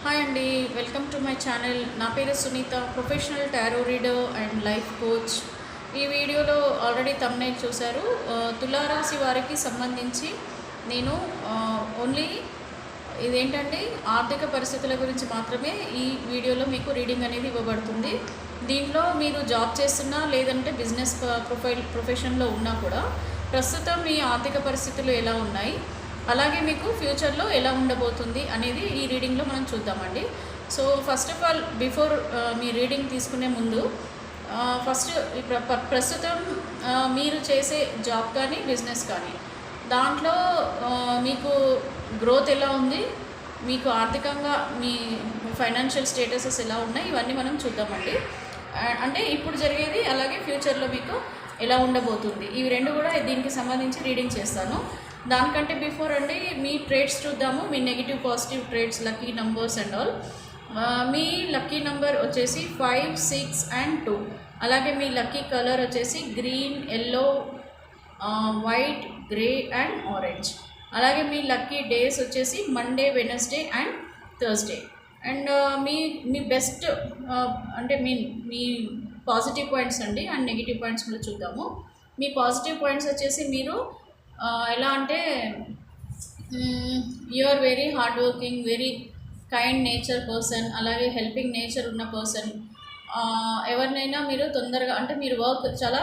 Hi అండి, welcome to my channel. నా పేరు Sunitha, professional tarot reader and life coach. ఈ వీడియోలో ఆల్రెడీ థంబ్నెయిల్ చూశారు. తులారాశి వారికి సంబంధించి నేను ఓన్లీ ఇదేంటంటే ఆర్థిక పరిస్థితుల గురించి మాత్రమే ఈ వీడియోలో మీకు రీడింగ్ అనేది ఇవ్వబడుతుంది. దీంట్లో మీరు జాబ్ చేస్తున్నా లేదంటే బిజినెస్ ప్రొఫెషన్లో ఉన్నా కూడా ప్రస్తుతం మీ ఆర్థిక పరిస్థితులు ఎలా ఉన్నాయి, అలాగే మీకు ఫ్యూచర్లో ఎలా ఉండబోతుంది అనేది ఈ రీడింగ్లో మనం చూద్దామండి. So first of all before me reading తీసుకునే ముందు ఫస్ట్ ప్రస్తుతం మీరు చేసే జాబ్ కానీ బిజినెస్ కానీ దాంట్లో మీకు గ్రోత్ ఎలా ఉంది, మీకు ఆర్థికంగా మీ ఫైనాన్షియల్ స్టేటసెస్ ఎలా ఉన్నాయి, ఇవన్నీ మనం చూద్దామండి. అంటే ఇప్పుడు జరిగేది అలాగే ఫ్యూచర్లో మీకు ఎలా ఉండబోతుంది, ఇవి రెండు కూడా దీనికి సంబంధించి రీడింగ్ చేస్తాను. దానికంటే బిఫోర్ అండి మీ ట్రేడ్స్ చూద్దాము. మీ negative positive trades, lucky numbers and all. మీ లక్కీ నంబర్ వచ్చేసి 5, 6 and 2. అలాగే మీ లక్కీ కలర్ వచ్చేసి green, yellow, white, grey and orange. అలాగే మీ లక్కీ డేస్ వచ్చేసి Monday, Wednesday and Thursday. And మీ మీ బెస్ట్ అంటే మీ పాజిటివ్ పాయింట్స్ అండి అండ్ నెగిటివ్ పాయింట్స్ కూడా చూద్దాము. మీ పాజిటివ్ పాయింట్స్ వచ్చేసి మీరు ఎలా అంటే you are very hard working, very kind nature person, అలాగే హెల్పింగ్ నేచర్ ఉన్న పర్సన్. ఎవరినైనా మీరు తొందరగా అంటే మీరు వర్క్ చాలా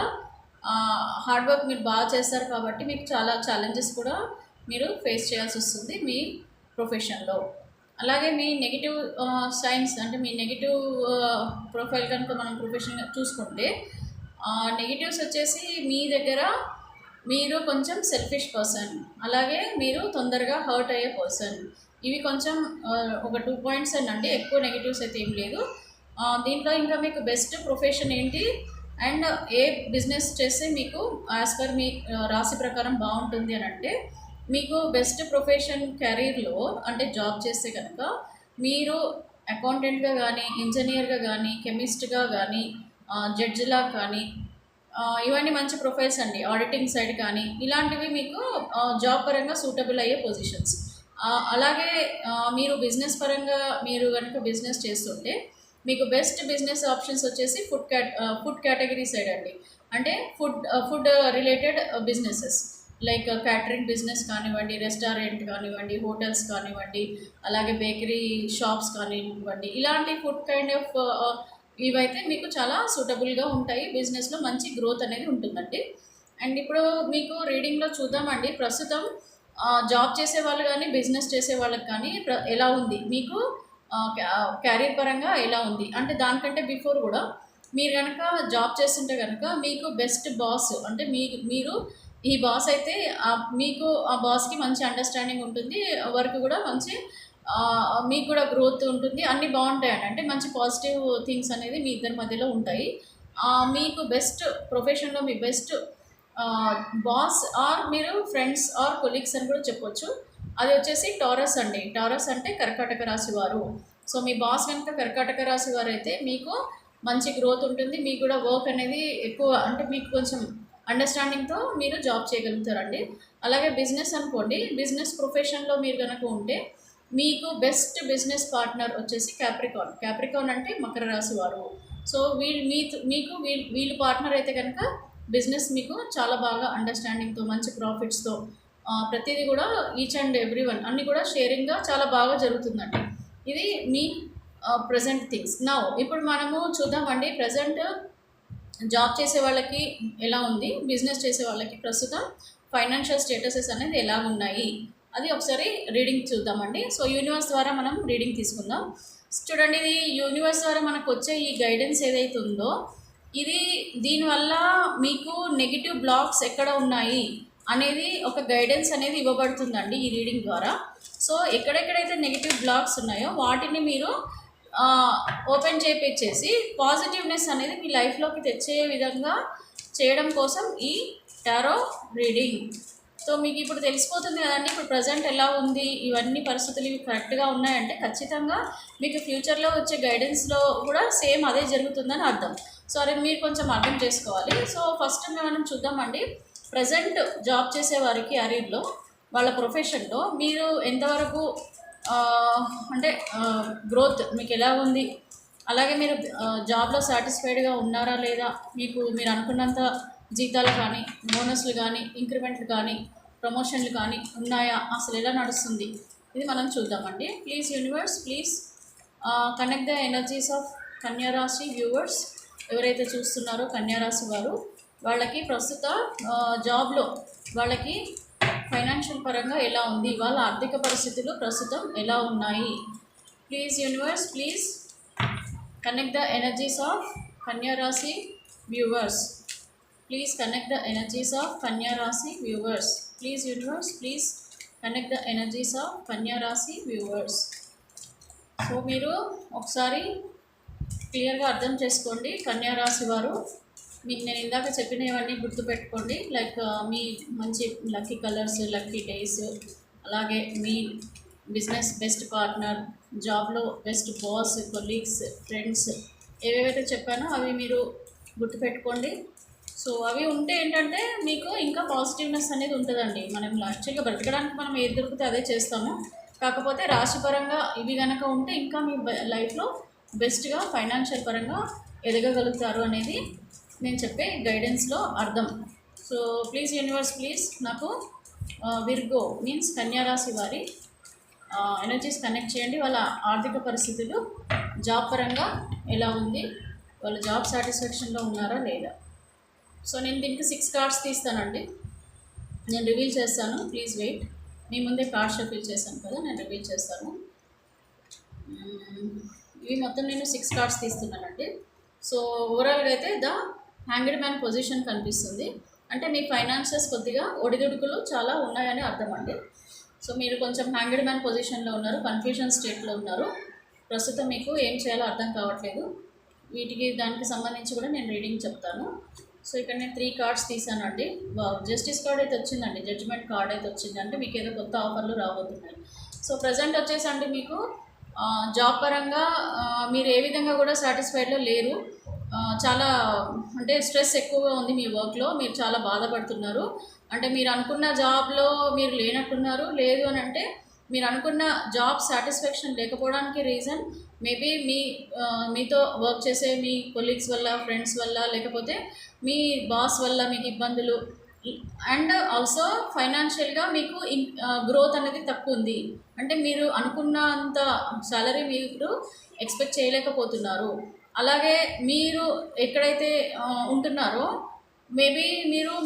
హార్డ్ వర్క్ మీరు బాగా చేస్తారు కాబట్టి మీకు చాలా ఛాలెంజెస్ కూడా మీరు ఫేస్ చేయాల్సి వస్తుంది మీ ప్రొఫెషన్లో. అలాగే మీ నెగిటివ్ సైన్స్ అంటే మీ నెగిటివ్ ప్రొఫైల్ కనుక మనం ప్రొఫెషన్గా చూసుకుంటే నెగిటివ్స్ వచ్చేసి మీ దగ్గర మీరు కొంచెం సెల్ఫిష్ పర్సన్, అలాగే మీరు తొందరగా హర్ట్ అయ్యే పర్సన్. ఇవి కొంచెం ఒక 2 పాయింట్స్ అండి, ఎక్కువ నెగిటివ్స్ అయితే ఏం లేదు. దీంట్లో ఇంకా మీకు బెస్ట్ ప్రొఫెషన్ ఏంటి అండ్ ఏ బిజినెస్ చేస్తే మీకు యాజ్ పర్ మీ రాశి ప్రకారం బాగుంటుంది అని అంటే, మీకు బెస్ట్ ప్రొఫెషన్ కెరీర్లో అంటే జాబ్ చేస్తే కనుక మీరు అకౌంటెంట్గా కానీ, ఇంజనీర్గా కానీ, కెమిస్ట్గా కానీ, జడ్జిలా కానీ, ఇవన్నీ మంచి ప్రొఫైల్స్ అండి. ఆడిటింగ్ సైడ్ కానీ ఇలాంటివి మీకు జాబ్ పరంగా సూటబుల్ అయ్యే పొజిషన్స్. అలాగే మీరు బిజినెస్ పరంగా మీరు కనుక బిజినెస్ చేస్తుంటే మీకు బెస్ట్ బిజినెస్ ఆప్షన్స్ వచ్చేసి ఫుడ్ కేటగిరీ సైడ్ అండి. అంటే food related businesses like catering business కానివ్వండి, రెస్టారెంట్ కానివ్వండి, హోటల్స్ కానివ్వండి, అలాగే బేకరీ షాప్స్ కానివ్వండి, ఇలాంటి ఫుడ్ కైండ్ ఆఫ్ ఇవైతే మీకు చాలా సూటబుల్గా ఉంటాయి. బిజినెస్లో మంచి గ్రోత్ అనేది ఉంటుందండి. అండ్ ఇప్పుడు మీకు రీడింగ్లో చూద్దామండి, ప్రస్తుతం జాబ్ చేసే వాళ్ళు కానీ బిజినెస్ చేసే వాళ్ళకి కానీ ఎలా ఉంది, మీకు క్యారియర్ పరంగా ఎలా ఉంది అంటే దానికంటే బిఫోర్ కూడా మీరు కనుక జాబ్ చేస్తుంటే కనుక మీకు బెస్ట్ బాస్ అంటే మీరు ఈ బాస్ అయితే మీకు ఆ బాస్కి మంచి అండర్స్టాండింగ్ ఉంటుంది, వర్క్ కూడా మంచి మీకు కూడా గ్రోత్ ఉంటుంది, అన్నీ బాగుంటాయండి. అంటే మంచి పాజిటివ్ థింగ్స్ అనేది మీ ఇద్దరి మధ్యలో ఉంటాయి. మీకు బెస్ట్ ప్రొఫెషన్లో మీ బెస్ట్ బాస్ ఆర్ మీరు ఫ్రెండ్స్ ఆర్ కొలీగ్స్ అని కూడా చెప్పొచ్చు. అది వచ్చేసి టారస్ అండి. టారస్ అంటే కర్కాటక రాశి వారు. సో మీ బాస్ కనుక కర్కాటక రాశి వారు అయితే మీకు మంచి గ్రోత్ ఉంటుంది, మీకు కూడా వర్క్ అనేది ఎక్కువ అంటే మీకు కొంచెం అండర్స్టాండింగ్తో మీరు జాబ్ చేయగలుగుతారండి. అలాగే బిజినెస్ అనుకోండి, బిజినెస్ ప్రొఫెషన్లో మీరు కనుక ఉంటే మీకు బెస్ట్ బిజినెస్ పార్ట్నర్ వచ్చేసి క్యాప్రికాన్ అంటే మకర రాశి వారు. సో వీళ్ళు పార్ట్నర్ అయితే కనుక బిజినెస్ మీకు చాలా బాగా అండర్స్టాండింగ్తో మంచి ప్రాఫిట్స్తో ప్రతిదీ కూడా ఈచ్ అండ్ ఎవ్రీ వన్ అన్నీ కూడా షేరింగ్గా చాలా బాగా జరుగుతుందండి. ఇది మీ ప్రజెంట్ థింగ్స్. ఇప్పుడు మనము చూద్దామండి ప్రజెంట్ జాబ్ చేసే వాళ్ళకి ఎలా ఉంది, బిజినెస్ చేసే వాళ్ళకి ప్రస్తుతం ఫైనాన్షియల్ స్టేటసెస్ అనేది ఎలా ఉన్నాయి అది ఒకసారి రీడింగ్ చూద్దామండి. సో యూనివర్స్ ద్వారా మనం రీడింగ్ తీసుకుందాం. చూడండి, ఇది యూనివర్స్ ద్వారా మనకు వచ్చే ఈ గైడెన్స్ ఏదైతే ఉందో ఇది దీనివల్ల మీకు నెగిటివ్ బ్లాక్స్ ఎక్కడ ఉన్నాయి అనేది ఒక గైడెన్స్ అనేది ఇవ్వబడుతుందండి ఈ రీడింగ్ ద్వారా. సో ఎక్కడెక్కడైతే నెగిటివ్ బ్లాక్స్ ఉన్నాయో వాటిని మీరు ఓపెన్ చేయించేసి పాజిటివ్నెస్ అనేది మీ లైఫ్లోకి తెచ్చే విధంగా చేయడం కోసం ఈ టారో రీడింగ్. సో మీకు ఇప్పుడు తెలిసిపోతుంది కదండి ఇప్పుడు ప్రజెంట్ ఎలా ఉంది, ఇవన్నీ పరిస్థితులు ఇవి కరెక్ట్గా ఉన్నాయంటే ఖచ్చితంగా మీకు ఫ్యూచర్లో వచ్చే గైడెన్స్లో కూడా సేమ్ అదే జరుగుతుందని అర్థం. సో అది మీరు కొంచెం అర్థం చేసుకోవాలి. సో ఫస్ట్ మనం చూద్దామండి, ప్రజెంట్ జాబ్ చేసే వారికి అరీర్లో వాళ్ళ ప్రొఫెషన్లో మీరు ఎంతవరకు ఆ, అంటే గ్రోత్ మీకు ఎలా ఉంది, అలాగే మీరు జాబ్లో సాటిస్ఫైడ్గా ఉన్నారా లేదా, మీరు అనుకున్నంత జీతాలు కానీ, బోనస్లు కానీ, ఇంక్రిమెంట్లు కానీ, ప్రమోషన్లు కానీ ఉన్నాయా, అసలు ఎలా నడుస్తుంది, ఇది మనం చూద్దామండి. Please universe, please connect the energies of కన్యారాశి వ్యూవర్స్. ఎవరైతే చూస్తున్నారో కన్యారాశి వారు, వాళ్ళకి ప్రస్తుత జాబ్లో వాళ్ళకి ఫైనాన్షియల్ పరంగా ఎలా ఉంది, వాళ్ళ ఆర్థిక పరిస్థితులు ప్రస్తుతం ఎలా ఉన్నాయి. Please universe, please connect the energies of Kanya Rasi viewers. Please connect the energies of Kanya Rasi viewers. Please universe, please connect the energies of Kanya Rasi viewers. So మీరు ఒకసారి క్లియర్గా అర్థం చేసుకోండి కన్యా రాశి వారు. మీకు నేను ఇందాక చెప్పినవన్నీ గుర్తుపెట్టుకోండి. లైక్ మీ మంచి లక్కీ కలర్స్, లక్కీ డేస్, అలాగే మీ బిజినెస్ బెస్ట్ పార్ట్నర్, జాబ్లో బెస్ట్ బాస్, కొలీగ్స్, ఫ్రెండ్స్, ఏవేవైతే చెప్పానో అవి మీరు గుర్తుపెట్టుకోండి. సో అవి ఉంటే ఏంటంటే మీకు ఇంకా పాజిటివ్నెస్ అనేది ఉంటుందండి. మనం యాక్చువల్గా బ్రతకడానికి మనం ఏది దొరికితే అదే చేస్తాము. కాకపోతే రాశిపరంగా ఇవి కనుక ఉంటే ఇంకా మీ లైఫ్లో బెస్ట్గా ఫైనాన్షియల్ పరంగా ఎదగగలుగుతారు అనేది నేను చెప్పే గైడెన్స్లో అర్థం. సో ప్లీజ్ యూనివర్స్, ప్లీజ్ నాకు విర్గో మీన్స్ కన్యారాశి వారి ఎనర్జీస్ కనెక్ట్ చేయండి. వాళ్ళ ఆర్థిక పరిస్థితులు జాబ్ పరంగా ఎలా ఉంది, వాళ్ళ జాబ్ సాటిస్ఫాక్షన్లో ఉన్నారా లేదా. సో నేను దీనికి 6 కార్డ్స్ తీస్తానండి, నేను రివీల్ చేస్తాను. Please wait. మీ ముందే కార్డ్ షఫిల్ చేశాను కదా, నేను రివీల్ చేస్తాను. ఇవి మొత్తం నేను 6 కార్డ్స్ తీస్తున్నానండి. సో ఓవరాల్గా అయితే ద హ్యాంగ్డ్ మ్యాన్ పొజిషన్ కనిపిస్తుంది. అంటే మీ ఫైనాన్షియల్స్ కొద్దిగా ఒడిదుడుకులు చాలా ఉన్నాయని అర్థం అండి. సో మీరు కొంచెం హ్యాంగ్డ్ మ్యాన్ పొజిషన్లో ఉన్నారు, కన్ఫ్యూజన్ స్టేట్లో ఉన్నారు. ప్రస్తుతం మీకు ఏం చేయాలో అర్థం కావట్లేదు. దానికి సంబంధించి కూడా నేను రీడింగ్ చెప్తాను. సో ఇక్కడ నేను 3 కార్డ్స్ తీసానండి. జస్టిస్ కార్డ్ అయితే వచ్చిందండి, జడ్జిమెంట్ కార్డ్ అయితే వచ్చింది. అంటే మీకు ఏదో కొత్త ఆఫర్లు రాబోతున్నాయి. సో ప్రజెంట్ వచ్చేసండి మీకు జాబ్ పరంగా మీరు ఏ విధంగా కూడా సాటిస్ఫైడ్లో లేరు. చాలా అంటే స్ట్రెస్ ఎక్కువగా ఉంది మీ వర్క్లో, మీరు చాలా బాధపడుతున్నారు. అంటే మీరు అనుకున్న జాబ్లో మీరు లేనట్టున్నారు. లేదు అని అంటే మీరు అనుకున్న జాబ్ సాటిస్ఫాక్షన్ లేకపోవడానికి రీజన్ మేబీ మీతో వర్క్ చేసే మీ కొలీగ్స్ వల్ల, ఫ్రెండ్స్ వల్ల, లేకపోతే మీ బాస్ వల్ల మీకు ఇబ్బందులు, అండ్ ఆల్సో ఫైనాన్షియల్గా మీకు గ్రోత్ అనేది తక్కువ ఉంది. అంటే మీరు అనుకున్నంత సాలరీ మీరు ఎక్స్పెక్ట్ చేయలేకపోతున్నారు. అలాగే మీరు ఎక్కడైతే ఉంటున్నారో మేబీ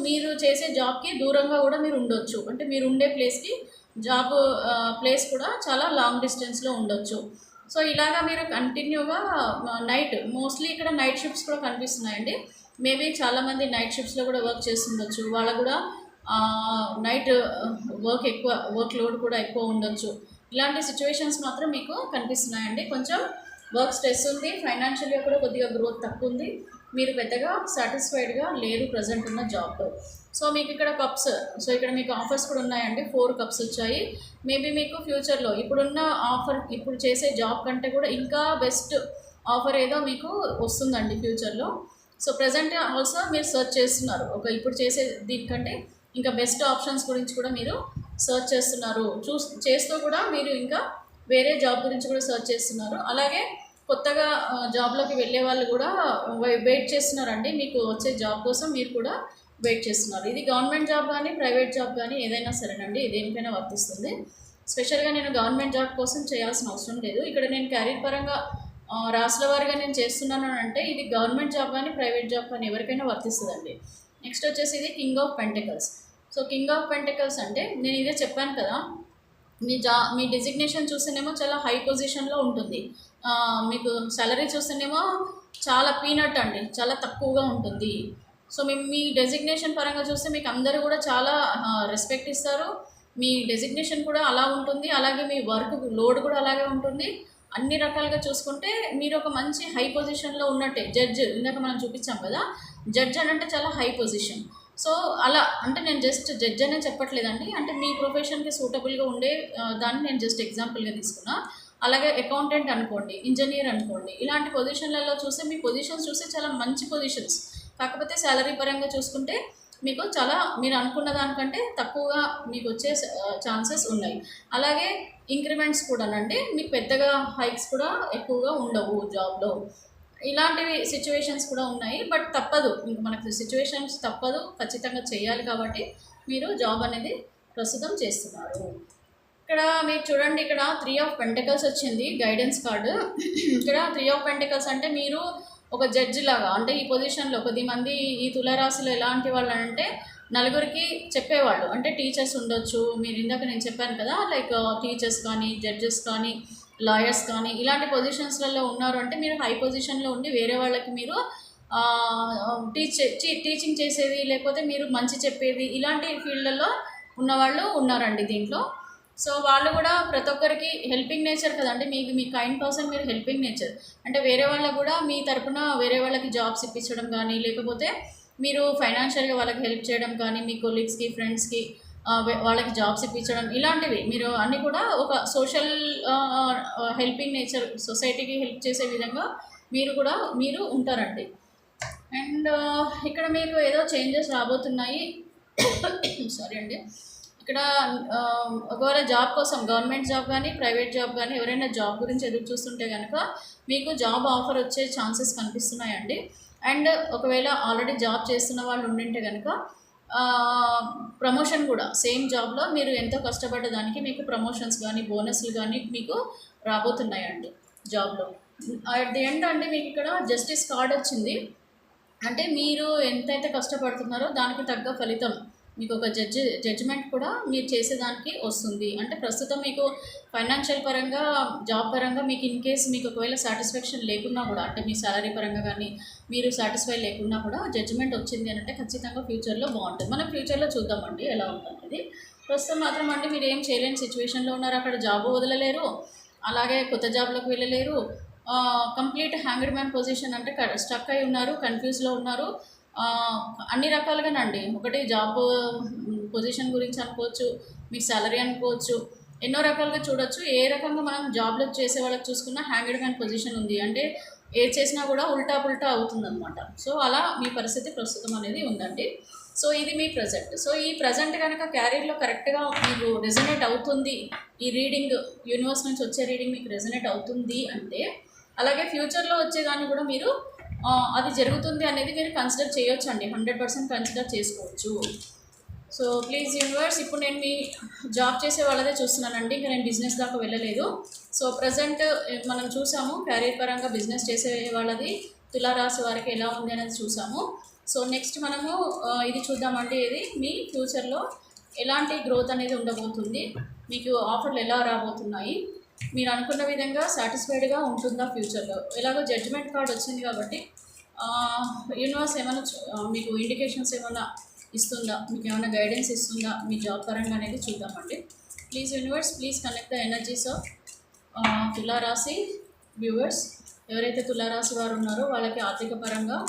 మీరు చేసే జాబ్కి దూరంగా కూడా మీరు ఉండొచ్చు. అంటే మీరు ఉండే ప్లేస్కి జాబ్ ప్లేస్ కూడా చాలా లాంగ్ డిస్టెన్స్లో ఉండొచ్చు. సో ఇలాగా మీరు కంటిన్యూగా నైట్, మోస్ట్లీ ఇక్కడ నైట్ షిఫ్ట్స్ కూడా కనిపిస్తున్నాయండి. మేబీ చాలామంది నైట్ షిఫ్ట్స్లో కూడా వర్క్ చేస్తుండొచ్చు. వాళ్ళకు కూడా నైట్ వర్క్ లోడ్ కూడా ఎక్కువ ఉండొచ్చు. ఇలాంటి సిచ్యువేషన్స్ మాత్రం మీకు కనిపిస్తున్నాయండి. కొంచెం వర్క్ స్ట్రెస్ ఉంది, ఫైనాన్షియల్గా కూడా కొద్దిగా గ్రోత్ తక్కువ ఉంది. మీరు పెద్దగా సాటిస్ఫైడ్గా లేరు ప్రజెంట్ ఉన్న జాబ్లో. సో మీకు ఇక్కడ కప్స్, సో ఇక్కడ మీకు ఆఫర్స్ కూడా ఉన్నాయండి. 4 కప్స్ వచ్చాయి. మేబీ మీకు ఫ్యూచర్లో ఇప్పుడున్న ఆఫర్, ఇప్పుడు చేసే జాబ్ కంటే కూడా ఇంకా బెస్ట్ ఆఫర్ ఏదో మీకు వస్తుందండి ఫ్యూచర్లో. సో ప్రజెంట్ ఆల్సో మీరు సర్చ్ చేస్తున్నారు, ఇప్పుడు చేసే దీనికంటే ఇంకా బెస్ట్ ఆప్షన్స్ గురించి కూడా మీరు సర్చ్ చేస్తున్నారు. చేస్తూ కూడా మీరు ఇంకా వేరే జాబ్ గురించి కూడా సర్చ్ చేస్తున్నారు. అలాగే కొత్తగా జాబ్లోకి వెళ్ళే వాళ్ళు కూడా వెయిట్ చేస్తున్నారండి. మీకు వచ్చే జాబ్ కోసం మీరు కూడా వెయిట్ చేస్తున్నారు. ఇది గవర్నమెంట్ జాబ్ కానీ, ప్రైవేట్ జాబ్ కానీ ఏదైనా సరేనండి, దేనికైనా వర్తిస్తుంది. స్పెషల్గా నేను గవర్నమెంట్ జాబ్ కోసం చేయాల్సిన అవసరం లేదు. ఇక్కడ నేను కెరీర్ పరంగా రాష్ట్ర వారిగా నేను చేస్తున్నాను అంటే ఇది గవర్నమెంట్ జాబ్ కానీ, ప్రైవేట్ జాబ్ కానీ ఎవరికైనా వర్తిస్తుందండి. నెక్స్ట్ వచ్చేసి ఇది king of pentacles. So king of pentacles అంటే నేను ఇదే చెప్పాను కదా, మీ డిజిగ్నేషన్ చూస్తేనేమో చాలా హై పొజిషన్లో ఉంటుంది. మీకు సాలరీ చూస్తేనేమో చాలా పీనట్ అండి, చాలా తక్కువగా ఉంటుంది. సో మీ డెసిగ్నేషన్ పరంగా చూస్తే మీకు అందరూ కూడా చాలా రెస్పెక్ట్ ఇస్తారు. మీ డెసిగ్నేషన్ కూడా అలా ఉంటుంది, అలాగే మీ వర్క్ లోడ్ కూడా అలాగే ఉంటుంది. అన్ని రకాలుగా చూసుకుంటే మీరు ఒక మంచి హై పొజిషన్లో ఉన్నట్టే. జడ్జ్ ఇందాక మనం చూపించాం కదా, జడ్జ్ అని అంటే చాలా హై పొజిషన్. సో అలా అంటే నేను జస్ట్ జడ్జ్ అనే చెప్పట్లేదండి, అంటే మీ ప్రొఫెషన్కి సూటబుల్గా ఉండే దాన్ని నేను జస్ట్ ఎగ్జాంపుల్గా తీసుకున్నా. అలాగే అకౌంటెంట్ అనుకోండి, ఇంజనీర్ అనుకోండి, ఇలాంటి పొజిషన్లలో చూస్తే మీ పొజిషన్స్ చూస్తే చాలా మంచి పొజిషన్స్. కాకపోతే శాలరీ పరంగా చూసుకుంటే మీకు చాలా మీరు అనుకున్న దానికంటే తక్కువగా మీకు వచ్చే ఛాన్సెస్ ఉన్నాయి. అలాగే ఇంక్రిమెంట్స్ కూడానండి మీకు పెద్దగా హైక్స్ కూడా ఎక్కువగా ఉండవు జాబ్లో. ఇలాంటివి సిచ్యువేషన్స్ కూడా ఉన్నాయి. బట్ తప్పదు, ఇంక మనకు సిచ్యువేషన్స్ తప్పదు, ఖచ్చితంగా చేయాలి కాబట్టి మీరు జాబ్ అనేది ప్రస్తుతం చేస్తున్నారు. ఇక్కడ మీరు చూడండి, ఇక్కడ 3 ఆఫ్ పెంటికల్స్ వచ్చింది గైడెన్స్ కార్డు. ఇక్కడ 3 ఆఫ్ పెంటికల్స్ అంటే మీరు ఒక జడ్జి లాగా, అంటే ఈ పొజిషన్లో 10 మంది ఈ తులారాశిలో ఎలాంటి వాళ్ళు అంటే నలుగురికి చెప్పేవాళ్ళు, అంటే టీచర్స్ ఉండొచ్చు. మీరు ఇందాక నేను చెప్పాను కదా, లైక్ టీచర్స్ కానీ, జడ్జెస్ కానీ, లాయర్స్ కానీ ఇలాంటి పొజిషన్స్లలో ఉన్నారు అంటే మీరు హై పొజిషన్లో ఉండి వేరే వాళ్ళకి మీరు టీచింగ్ చేసేది, లేకపోతే మీరు మంచి చెప్పేది, ఇలాంటి ఫీల్డ్లలో ఉన్నవాళ్ళు ఉన్నారండి దీంట్లో. సో వాళ్ళు కూడా ప్రతి ఒక్కరికి హెల్పింగ్ నేచర్ కదండి, మీ కైండ్ పర్సన్, మీరు హెల్పింగ్ నేచర్ అంటే వేరే వాళ్ళకు కూడా మీ తరపున వేరే వాళ్ళకి జాబ్స్ ఇప్పించడం కానీ, లేకపోతే మీరు ఫైనాన్షియల్గా వాళ్ళకి హెల్ప్ చేయడం కానీ, మీ కొలీగ్స్కి, ఫ్రెండ్స్కి వాళ్ళకి జాబ్స్ ఇప్పించడం, ఇలాంటివి మీరు అన్నీ కూడా ఒక సోషల్ హెల్పింగ్ నేచర్, సొసైటీకి హెల్ప్ చేసే విధంగా మీరు ఉంటారండి. అండ్ ఇక్కడ మీకు ఏదో చేంజెస్ రాబోతున్నాయి. సారీ అండి. ఇక్కడ ఒకవేళ జాబ్ కోసం గవర్నమెంట్ జాబ్ కానీ, ప్రైవేట్ జాబ్ కానీ, ఎవరైనా జాబ్ గురించి ఎదురు చూస్తుంటే కనుక మీకు జాబ్ ఆఫర్ వచ్చే ఛాన్సెస్ కనిపిస్తున్నాయండి. అండ్ ఒకవేళ ఆల్రెడీ జాబ్ చేస్తున్న వాళ్ళు ఉండింటే కనుక ప్రమోషన్ కూడా సేమ్ జాబ్లో మీరు ఎంతో కష్టపడ్డ దానికి మీకు ప్రమోషన్స్ కానీ, బోనస్లు కానీ మీకు రాబోతున్నాయండి జాబ్లో. అట్ ది ఎండ్ అంటే మీకు ఇక్కడ జస్టిస్ కార్డ్ వచ్చింది. అంటే మీరు ఎంతైతే కష్టపడుతున్నారో దానికి తగ్గ ఫలితం మీకు ఒక జడ్జిమెంట్ కూడా మీరు చేసేదానికి వస్తుంది. అంటే ప్రస్తుతం మీకు ఫైనాన్షియల్ పరంగా, జాబ్ పరంగా మీకు ఇన్ కేస్ మీకు ఒకవేళ సాటిస్ఫాక్షన్ లేకున్నా కూడా, అంటే మీ సాలరీ పరంగా కానీ మీరు సాటిస్ఫై లేకున్నా కూడా జడ్జిమెంట్ వచ్చింది అని అంటే ఖచ్చితంగా ఫ్యూచర్లో బాగుంటుంది. మనం ఫ్యూచర్లో చూద్దామండి ఎలా ఉంటుంది. ప్రస్తుతం మాత్రం అంటే మీరు ఏం చేయలేని సిచ్యువేషన్లో ఉన్నారు. అక్కడ జాబ్ వదలలేరు, అలాగే కొత్త జాబ్లోకి వెళ్ళలేరు. కంప్లీట్ హ్యాంగ్డ్ మ్యాన్ పొజిషన్, అంటే స్టక్ అయి ఉన్నారు, కన్ఫ్యూజ్లో ఉన్నారు. అన్ని రకాలుగానండి. ఒకటి జాబ్ పొజిషన్ గురించి అనుకోవచ్చు, మీ సాలరీ అనుకోవచ్చు, ఎన్నో రకాలుగా చూడొచ్చు. ఏ రకంగా మనం జాబ్లో చేసే వాళ్ళకి చూసుకున్నా హ్యాంగ్డ్ మ్యాన్ పొజిషన్ ఉంది అంటే ఏ చేసినా కూడా ఉల్టా పుల్టా అవుతుందన్నమాట. సో అలా మీ పరిస్థితి ప్రస్తుతం అనేది ఉందండి. సో ఇది మీ ప్రజెంట్. సో ఈ ప్రజెంట్ కనుక క్యారియర్లో కరెక్ట్గా మీకు రెజనేట్ అవుతుంది, ఈ రీడింగ్ యూనివర్స్ నుంచి వచ్చే రీడింగ్ మీకు రెజనేట్ అవుతుంది అంటే, అలాగే ఫ్యూచర్లో వచ్చేదాన్ని కూడా మీరు అది జరుగుతుంది అనేది మీరు కన్సిడర్ చేయొచ్చు అండి. 100% కన్సిడర్ చేసుకోవచ్చు. సో ప్లీజ్ యూనివర్స్, ఇప్పుడు నేను మీ జాబ్ చేసే వాళ్ళదే చూస్తున్నానండి, ఇంకా నేను బిజినెస్ దాకా వెళ్ళలేదు. సో ప్రజెంట్ మనం చూసాము క్యారియర్ పరంగా బిజినెస్ చేసే వాళ్ళది తులారాశి వారికి ఎలా ఉంది అనేది చూసాము. సో నెక్స్ట్ మనము ఇది చూద్దామండి, ఇది మీ ఫ్యూచర్లో ఎలాంటి గ్రోత్ అనేది ఉండబోతుంది, మీకు ఆఫర్లు ఎలా రాబోతున్నాయి, మీరు అనుకున్న విధంగా సాటిస్ఫైడ్గా ఉంటుందా ఫ్యూచర్లో. ఎలాగో జడ్జిమెంట్ కార్డ్ వచ్చింది కాబట్టి యూనివర్స్ ఏమైనా మీకు ఇండికేషన్స్ ఏమైనా ఇస్తుందా, మీకు ఏమైనా గైడెన్స్ ఇస్తుందా మీ జాబ్ పరంగా అనేది చూద్దామండి. Please universe, please connect the energies of తులారాశి వ్యూవర్స్. ఎవరైతే తులారాశి వారు ఉన్నారో వాళ్ళకి ఆర్థిక పరంగా,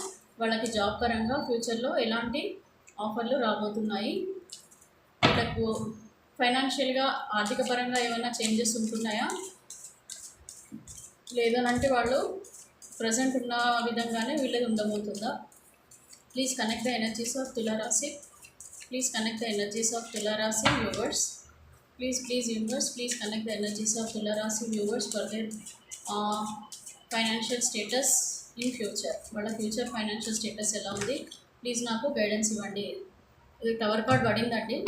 వాళ్ళకి జాబ్ పరంగా ఫ్యూచర్లో ఎలాంటి ఆఫర్లు రాబోతున్నాయి, వీళ్ళకు ఫైనాన్షియల్గా ఆర్థిక పరంగా ఏమైనా చేంజెస్ ఉంటున్నాయా, లేదనంటే వాళ్ళు ప్రజెంట్ ఉన్న విధంగానే వీళ్ళది ఉండబోతుందా. Please connect the energies of తులారాశి. Please connect the energies of తులారాశి viewers. Please universe, please connect the energies of తులారాశి viewers for their financial status in future. వాళ్ళ ఫ్యూచర్ ఫైనాన్షియల్ స్టేటస్ ఎలా ఉంది, ప్లీజ్ నాకు గైడెన్స్ ఇవ్వండి. ఇది టవర్ కార్డ్ పడిందండి,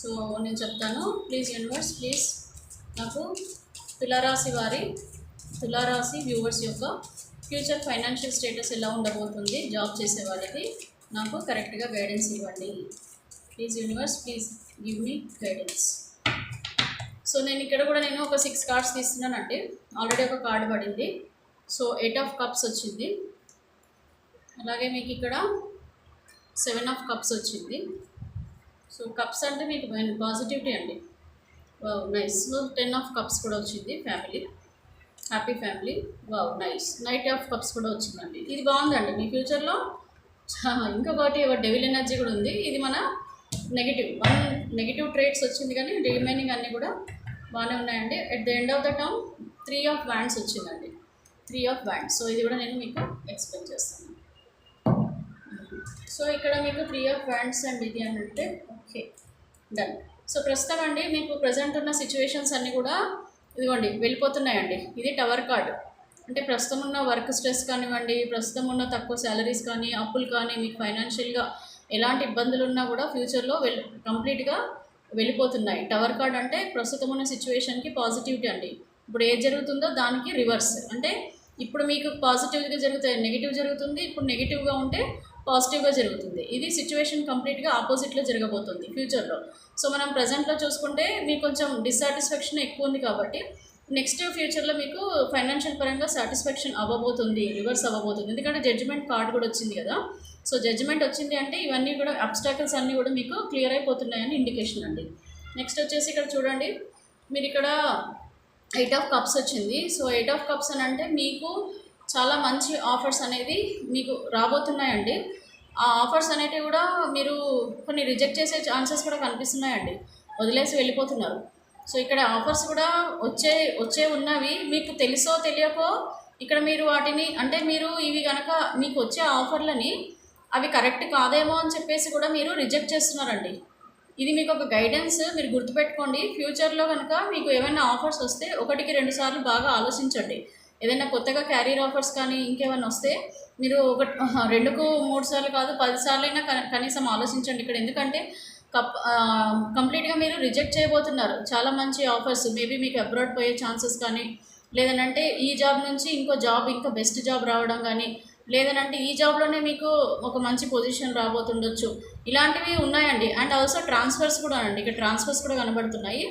సో నేను చెప్తాను. ప్లీజ్ యూనివర్స్, ప్లీజ్ నాకు తులారాశి వ్యూవర్స్ యొక్క ఫ్యూచర్ ఫైనాన్షియల్ స్టేటస్ ఎలా ఉండబోతుంది, జాబ్ చేసే వాళ్ళకి నాకు కరెక్ట్గా గైడెన్స్ ఇవ్వండి. Please universe, please give me guidance. So నేను ఇక్కడ కూడా ఒక 6 కార్డ్స్ తీస్తున్నానండి. ఆల్రెడీ ఒక కార్డు పడింది. సో 8 ఆఫ్ కప్స్ వచ్చింది. అలాగే మీకు ఇక్కడ 7 ఆఫ్ కప్స్ వచ్చింది. సో కప్స్ అంటే మీకు పాజిటివిటీ అండి. Wow nice. So 10 of cups కూడా వచ్చింది, family, happy family. Wow nice. Knight of cups కూడా వచ్చిందండి. ఇది బాగుందండి మీ ఫ్యూచర్లో. ఇంకొకటి డెవిల్ ఎనర్జీ కూడా ఉంది. ఇది మన నెగిటివ్ ట్రేట్స్ వచ్చింది, కానీ రిమైనింగ్ అన్నీ కూడా బాగానే ఉన్నాయండి. At the end of the term 3 of wands వచ్చిందండి. 3 ఆఫ్ వ్యాండ్స్. సో ఇది కూడా నేను మీకు ఎక్స్ప్లెయిన్ చేస్తాను. సో ఇక్కడ మీకు 3 ఆఫ్ వ్యాండ్స్ అండ్ ఇది అని అంటే ఓకే డన్. సో ప్రస్తుతం అండి మీకు ప్రజెంట్ ఉన్న సిచ్యువేషన్స్ అన్నీ కూడా ఇదిగోండి వెళ్ళిపోతున్నాయండి. ఇది టవర్ కార్డ్ అంటే ప్రస్తుతం ఉన్న వర్క్ స్ట్రెస్ కానివ్వండి, ప్రస్తుతం ఉన్న తక్కువ శాలరీస్ కానీ, అప్పులు కానీ, మీకు ఫైనాన్షియల్గా ఎలాంటి ఇబ్బందులు ఉన్నా కూడా ఫ్యూచర్లో కంప్లీట్గా వెళ్ళిపోతున్నాయి. టవర్ కార్డ్ అంటే ప్రస్తుతం ఉన్న సిచ్యువేషన్కి పాజిటివిటీ అండి. ఇప్పుడు ఏది జరుగుతుందో దానికి రివర్స్ అంటే ఇప్పుడు మీకు పాజిటివ్గా జరుగుతాయి, నెగిటివ్ జరుగుతుంది. ఇప్పుడు నెగిటివ్గా ఉంటే పాజిటివ్గా జరుగుతుంది. ఇది సిచ్యువేషన్ కంప్లీట్గా ఆపోజిట్లో జరగబోతుంది ఫ్యూచర్లో. సో మనం ప్రజెంట్లో చూసుకుంటే మీకు కొంచెం డిస్సాటిస్ఫాక్షన్ ఎక్కువ ఉంది కాబట్టి నెక్స్ట్ ఫ్యూచర్లో మీకు ఫైనాన్షియల్ పరంగా సాటిస్ఫాక్షన్ అవ్వబోతుంది, రివర్స్ అవ్వబోతుంది. ఎందుకంటే జడ్జిమెంట్ కార్డ్ కూడా వచ్చింది కదా. సో జడ్జిమెంట్ వచ్చింది అంటే ఇవన్నీ కూడా అబ్స్టాకల్స్ అన్నీ కూడా మీకు క్లియర్ అయిపోతున్నాయని ఇండికేషన్ అండి. నెక్స్ట్ వచ్చేసి ఇక్కడ చూడండి, మీరు ఇక్కడ 8 ఆఫ్ కప్స్ వచ్చింది. సో 8 ఆఫ్ కప్స్ అని అంటే మీకు చాలా మంచి ఆఫర్స్ అనేది మీకు రాబోతున్నాయండి. ఆ ఆఫర్స్ అనేటివి కూడా మీరు కొన్ని రిజెక్ట్ చేసే ఛాన్సెస్ కూడా కనిపిస్తున్నాయండి, వదిలేసి వెళ్ళిపోతున్నారు. సో ఇక్కడ ఆఫర్స్ కూడా వచ్చే ఉన్నవి మీకు తెలుసో తెలియకో ఇక్కడ మీరు వాటిని అంటే మీరు ఇవి కనుక మీకు వచ్చే ఆఫర్లని అవి కరెక్ట్ కాదేమో అని చెప్పేసి కూడా మీరు రిజెక్ట్ చేస్తున్నారండి. ఇది మీకు ఒక గైడెన్స్, మీరు గుర్తుపెట్టుకోండి. ఫ్యూచర్లో కనుక మీకు ఏమైనా ఆఫర్స్ వస్తే 1-2 సార్లు బాగా ఆలోచించండి. ఏదైనా కొత్తగా క్యారియర్ ఆఫర్స్ కానీ ఇంకేమైనా వస్తే మీరు 2-3 సార్లు కాదు 10 సార్లైనా కనీసం ఆలోచించండి ఇక్కడ. ఎందుకంటే కంప్లీట్గా మీరు రిజెక్ట్ చేయబోతున్నారు చాలా మంచి ఆఫర్స్. మేబీ మీకు అబ్రాడ్ పోయే ఛాన్సెస్ కానీ, లేదనంటే ఈ జాబ్ నుంచి ఇంకో జాబ్ ఇంకా బెస్ట్ జాబ్ రావడం కానీ, లేదనంటే ఈ జాబ్లోనే మీకు ఒక మంచి పొజిషన్ రాబోతుండొచ్చు. ఇలాంటివి ఉన్నాయండి. అండ్ ఆల్సో ట్రాన్స్ఫర్స్ కూడా అండి, ఇక్కడ ట్రాన్స్ఫర్స్ కూడా కనబడుతున్నాయి.